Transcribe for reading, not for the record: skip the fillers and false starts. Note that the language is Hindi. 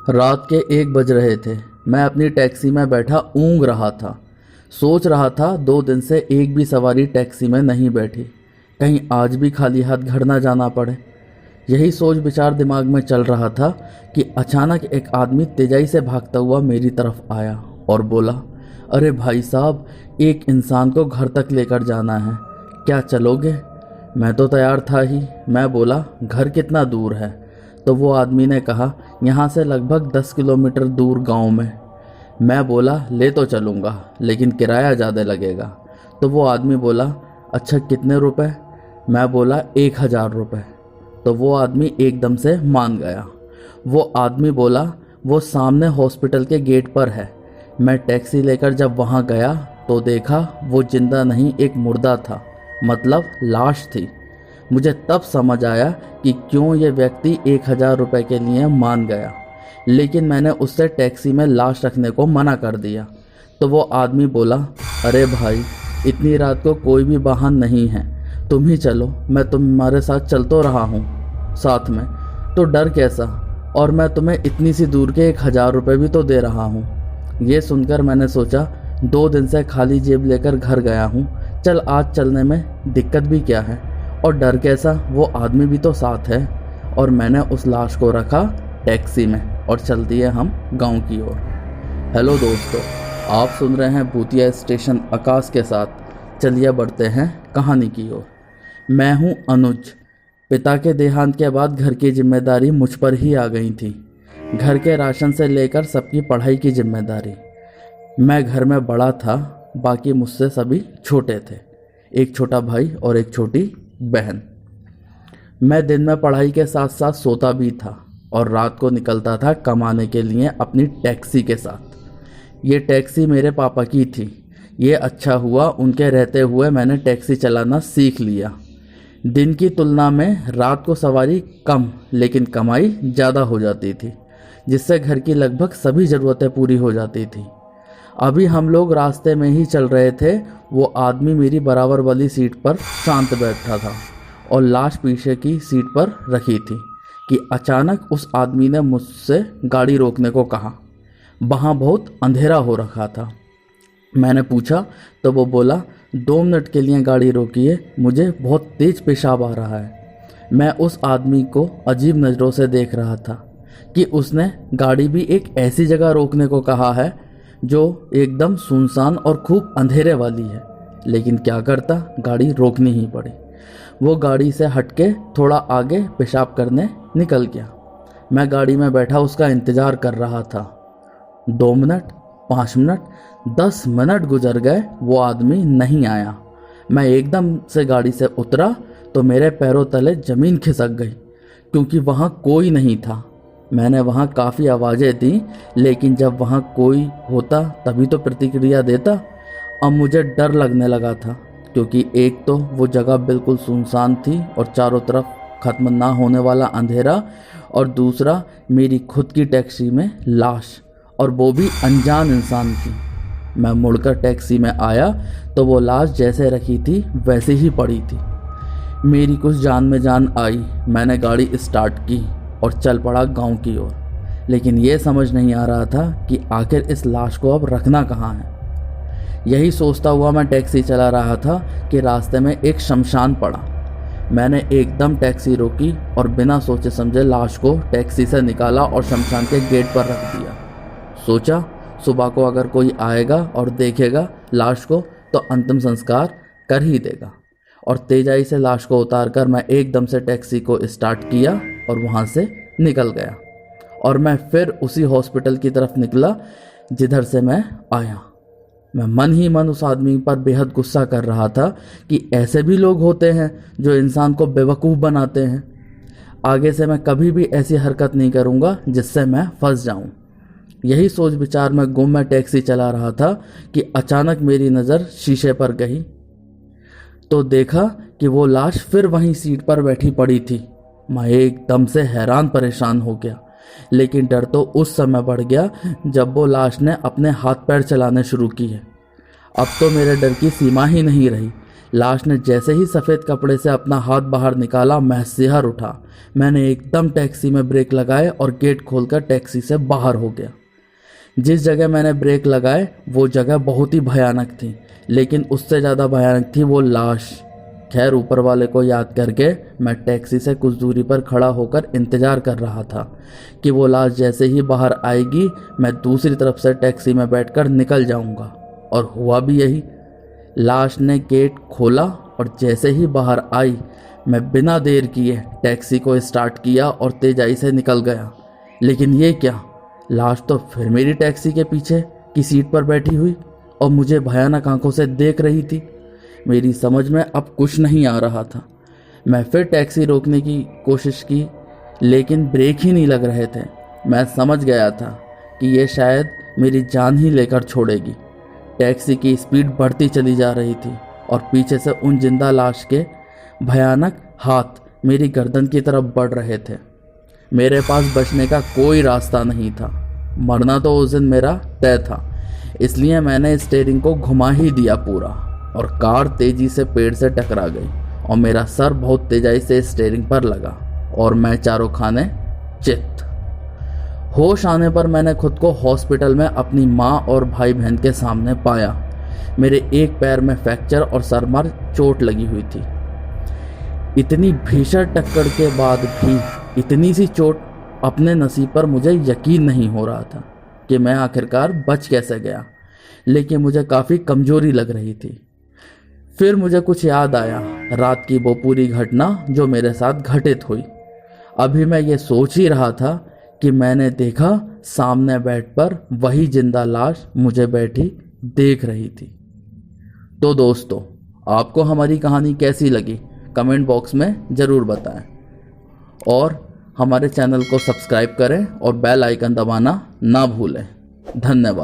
रात के 1 बज रहे थे। मैं अपनी टैक्सी में बैठा ऊँघ रहा था। सोच रहा था 2 दिन से एक भी सवारी टैक्सी में नहीं बैठी, कहीं आज भी खाली हाथ घर ना जाना पड़े। यही सोच विचार दिमाग में चल रहा था कि अचानक एक आदमी तेजाई से भागता हुआ मेरी तरफ आया और बोला, अरे भाई साहब, एक इंसान को घर तक लेकर जाना है, क्या चलोगे? मैं तो तैयार था ही। मैं बोला, घर कितना दूर है? तो वो आदमी ने कहा, यहाँ से लगभग 10 किलोमीटर दूर गांव में। मैं बोला, ले तो चलूँगा, लेकिन किराया ज़्यादा लगेगा। तो वो आदमी बोला, अच्छा कितने रुपए? मैं बोला, 1000 रुपये। तो वो आदमी एकदम से मान गया। वो आदमी बोला, वो सामने हॉस्पिटल के गेट पर है। मैं टैक्सी लेकर जब वहाँ गया तो देखा वो जिंदा नहीं, एक मुर्दा था, मतलब लाश थी। मुझे तब समझ आया कि क्यों ये व्यक्ति 1000 रुपये के लिए मान गया, लेकिन मैंने उससे टैक्सी में लाश रखने को मना कर दिया। तो वो आदमी बोला, अरे भाई, इतनी रात को कोई भी वाहन नहीं है, तुम ही चलो, मैं तुम्हारे साथ चल तो रहा हूँ साथ में, तो डर कैसा? और मैं तुम्हें इतनी सी दूर के 1000 रुपये भी तो दे रहा हूँ। ये सुनकर मैंने सोचा, 2 दिन से खाली जेब लेकर घर गया हूँ, चल आज चलने में दिक्कत भी क्या है, और डर कैसा, वो आदमी भी तो साथ है। और मैंने उस लाश को रखा टैक्सी में और चल दिए हम गांव की ओर। हेलो दोस्तों, आप सुन रहे हैं भूतिया स्टेशन आकाश के साथ। चलिए बढ़ते हैं कहानी की ओर। मैं हूं अनुज। पिता के देहांत के बाद घर की जिम्मेदारी मुझ पर ही आ गई थी। घर के राशन से लेकर सबकी पढ़ाई की जिम्मेदारी। मैं घर में बड़ा था, बाकी मुझसे सभी छोटे थे, एक छोटा भाई और एक छोटी बहन। मैं दिन में पढ़ाई के साथ साथ सोता भी था और रात को निकलता था कमाने के लिए अपनी टैक्सी के साथ। ये टैक्सी मेरे पापा की थी। ये अच्छा हुआ उनके रहते हुए मैंने टैक्सी चलाना सीख लिया। दिन की तुलना में रात को सवारी कम लेकिन कमाई ज़्यादा हो जाती थी, जिससे घर की लगभग सभी ज़रूरतें पूरी हो जाती थी। अभी हम लोग रास्ते में ही चल रहे थे। वो आदमी मेरी बराबर वाली सीट पर शांत बैठा था और लाश पीछे की सीट पर रखी थी कि अचानक उस आदमी ने मुझसे गाड़ी रोकने को कहा। वहाँ बहुत अंधेरा हो रखा था। मैंने पूछा तो वो बोला, 2 मिनट के लिए गाड़ी रोकिए, मुझे बहुत तेज़ पेशाब आ रहा है। मैं उस आदमी को अजीब नज़रों से देख रहा था कि उसने गाड़ी भी एक ऐसी जगह रोकने को कहा है जो एकदम सुनसान और खूब अंधेरे वाली है, लेकिन क्या करता, गाड़ी रोकनी ही पड़ी। वो गाड़ी से हटके थोड़ा आगे पेशाब करने निकल गया। मैं गाड़ी में बैठा उसका इंतज़ार कर रहा था। 2 मिनट, 5 मिनट, 10 मिनट गुजर गए, वो आदमी नहीं आया। मैं एकदम से गाड़ी से उतरा तो मेरे पैरों तले ज़मीन खिसक गई, क्योंकि वहाँ कोई नहीं था। मैंने वहाँ काफ़ी आवाज़ें दी, लेकिन जब वहाँ कोई होता तभी तो प्रतिक्रिया देता। अब मुझे डर लगने लगा था, क्योंकि एक तो वो जगह बिल्कुल सुनसान थी और चारों तरफ ख़त्म ना होने वाला अंधेरा, और दूसरा मेरी खुद की टैक्सी में लाश, और वो भी अनजान इंसान की। मैं मुड़कर टैक्सी में आया तो वो लाश जैसे रखी थी वैसे ही पड़ी थी। मेरी कुछ जान में जान आई। मैंने गाड़ी स्टार्ट की और चल पड़ा गांव की ओर, लेकिन ये समझ नहीं आ रहा था कि आखिर इस लाश को अब रखना कहाँ है। यही सोचता हुआ मैं टैक्सी चला रहा था कि रास्ते में एक शमशान पड़ा। मैंने एकदम टैक्सी रोकी और बिना सोचे समझे लाश को टैक्सी से निकाला और शमशान के गेट पर रख दिया। सोचा, सुबह को अगर कोई आएगा और देखेगा लाश को तो अंतिम संस्कार कर ही देगा। और तेजाई से लाश को उतारकर मैं एकदम से टैक्सी को स्टार्ट किया और वहाँ से निकल गया। और मैं फिर उसी हॉस्पिटल की तरफ निकला जिधर से मैं आया। मैं मन ही मन उस आदमी पर बेहद गुस्सा कर रहा था कि ऐसे भी लोग होते हैं जो इंसान को बेवकूफ़ बनाते हैं। आगे से मैं कभी भी ऐसी हरकत नहीं करूँगा जिससे मैं फंस जाऊँ। यही सोच विचार में गुम मैं टैक्सी चला रहा था कि अचानक मेरी नज़र शीशे पर गई तो देखा कि वो लाश फिर वहीं सीट पर बैठी पड़ी थी। मैं एकदम से हैरान परेशान हो गया, लेकिन डर तो उस समय बढ़ गया जब वो लाश ने अपने हाथ पैर चलाने शुरू किए। अब तो मेरे डर की सीमा ही नहीं रही, लाश ने जैसे ही सफ़ेद कपड़े से अपना हाथ बाहर निकाला, मैं सिहर उठा। मैंने एकदम टैक्सी में ब्रेक लगाए और गेट खोलकर टैक्सी से बाहर हो गया। जिस जगह मैंने ब्रेक लगाए वो जगह बहुत ही भयानक थी, लेकिन उससे ज़्यादा भयानक थी वो लाश। खैर, ऊपर वाले को याद करके मैं टैक्सी से कुछ दूरी पर खड़ा होकर इंतज़ार कर रहा था कि वो लाश जैसे ही बाहर आएगी मैं दूसरी तरफ से टैक्सी में बैठकर निकल जाऊंगा। और हुआ भी यही। लाश ने गेट खोला और जैसे ही बाहर आई मैं बिना देर किए टैक्सी को स्टार्ट किया और तेज़ाई से निकल गया। लेकिन ये क्या, लाश तो फिर मेरी टैक्सी के पीछे की सीट पर बैठी हुई और मुझे भयानक आंखों से देख रही थी। मेरी समझ में अब कुछ नहीं आ रहा था। मैं फिर टैक्सी रोकने की कोशिश की, लेकिन ब्रेक ही नहीं लग रहे थे। मैं समझ गया था कि ये शायद मेरी जान ही लेकर छोड़ेगी। टैक्सी की स्पीड बढ़ती चली जा रही थी और पीछे से उन जिंदा लाश के भयानक हाथ मेरी गर्दन की तरफ बढ़ रहे थे। मेरे पास बचने का कोई रास्ता नहीं था। मरना तो उस दिन मेरा तय था, इसलिए मैंने स्टीयरिंग को घुमा ही दिया पूरा और कार तेजी से पेड़ से टकरा गई और मेरा सर बहुत तेजाई से स्टीयरिंग पर लगा और मैं चारों खाने चित। होश आने पर मैंने खुद को हॉस्पिटल में अपनी माँ और भाई बहन के सामने पाया। मेरे एक पैर में फ्रैक्चर और सर पर चोट लगी हुई थी। इतनी भीषण टक्कर के बाद भी इतनी सी चोट अपने नसीब पर मुझे यकीन नहीं हो रहा था कि मैं आखिरकार बच कैसे गया, लेकिन मुझे काफ़ी कमजोरी लग रही थी। फिर मुझे कुछ याद आया, रात की वो पूरी घटना जो मेरे साथ घटित हुई। अभी मैं ये सोच ही रहा था कि मैंने देखा सामने बेड पर वही जिंदा लाश मुझे बैठी देख रही थी। तो दोस्तों, आपको हमारी कहानी कैसी लगी कमेंट बॉक्स में ज़रूर बताएं और हमारे चैनल को सब्सक्राइब करें और बेल आइकन दबाना ना भूलें। धन्यवाद।